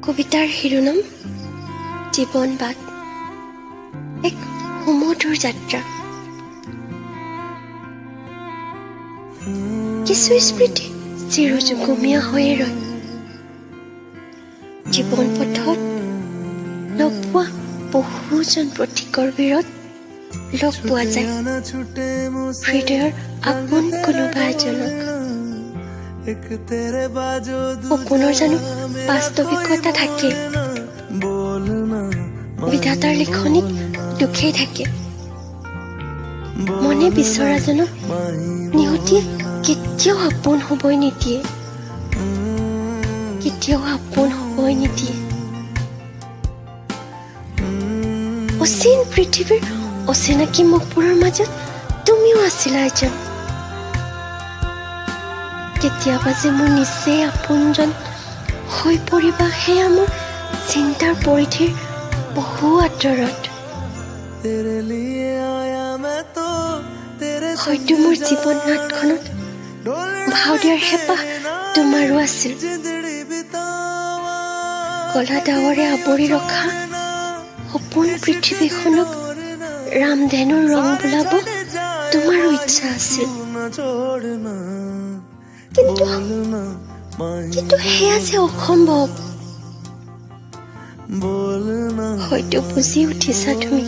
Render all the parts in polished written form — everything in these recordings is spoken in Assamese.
কবিতাৰ শিৰোনাম জীৱন বাট, এক সুমধুৰ যাত্ৰা। কিছু স্মৃতি চিৰযুগমীয়া হৈয়ে ৰয়। জীৱন পথত লগ পোৱা বহুজন পথিকৰ ভিৰত লগ পোৱা যায় হৃদয়ৰ আপোন কোনোবা এজনক। সপোনৰ জানো বাস্তৱিকতা থাকে? বিধাতাৰ লিখনিত দুখেই থাকে। মনে বিচৰাজনক নিয়তিয়ে কেতিয়াও আপোন হ'বই নিদিয়ে, কেতিয়াও আপোন হ'বই নিদিয়ে। অচিন পৃথিৱীৰ অচিনাকি মুখবোৰৰ মাজত তুমিও আছিলা এজন। কেতিয়াবা যে মোৰ নিচেই আপোনজন হৈ পৰিবা, সেয়া মোৰ চিন্তাৰ পৰিধিৰ বহু আঁতৰত। হয়তো মোৰ জীৱন নাটখনত ভাও দিয়াৰ হেঁপাহ তোমাৰো আছিল। কলা ডাৱৰে আৱৰি ৰখা সপোন পৃথিৱীখনক ৰামধেনুৰ ৰং বোলাব তোমাৰো ইচ্ছা আছিল। কিন্তু সেয়া যে অসম্ভৱ। হয়তো বুজি উঠিছা তুমি।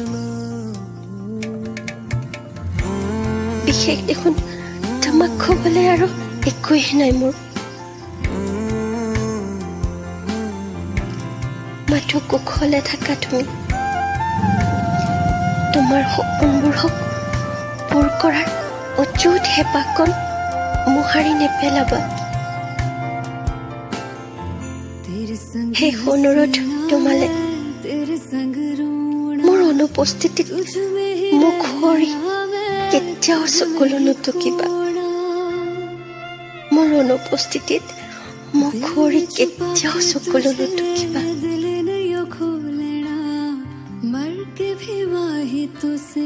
বিশেষ দেখোন তোমাক ক'বলৈ আৰু একোৱেই নাই মোৰ। মাথো কুশলে থাকা তুমি। তোমাৰ সপোনবোৰক পূৰ কৰাৰ অযুত হেঁপাহকণ মোহাৰি নেপেলাবা। শেষ অনুৰোধ তোমালে, মোৰ অনুপস্থিতিত মুখ সৰি কেতিয়াও চকুলো নুটুকিবা। মোৰ অনুপস্থিতিত মুখ সৰি কেতিয়াও চকুলো নুটুকিবা। मर के भी वाही तुझसे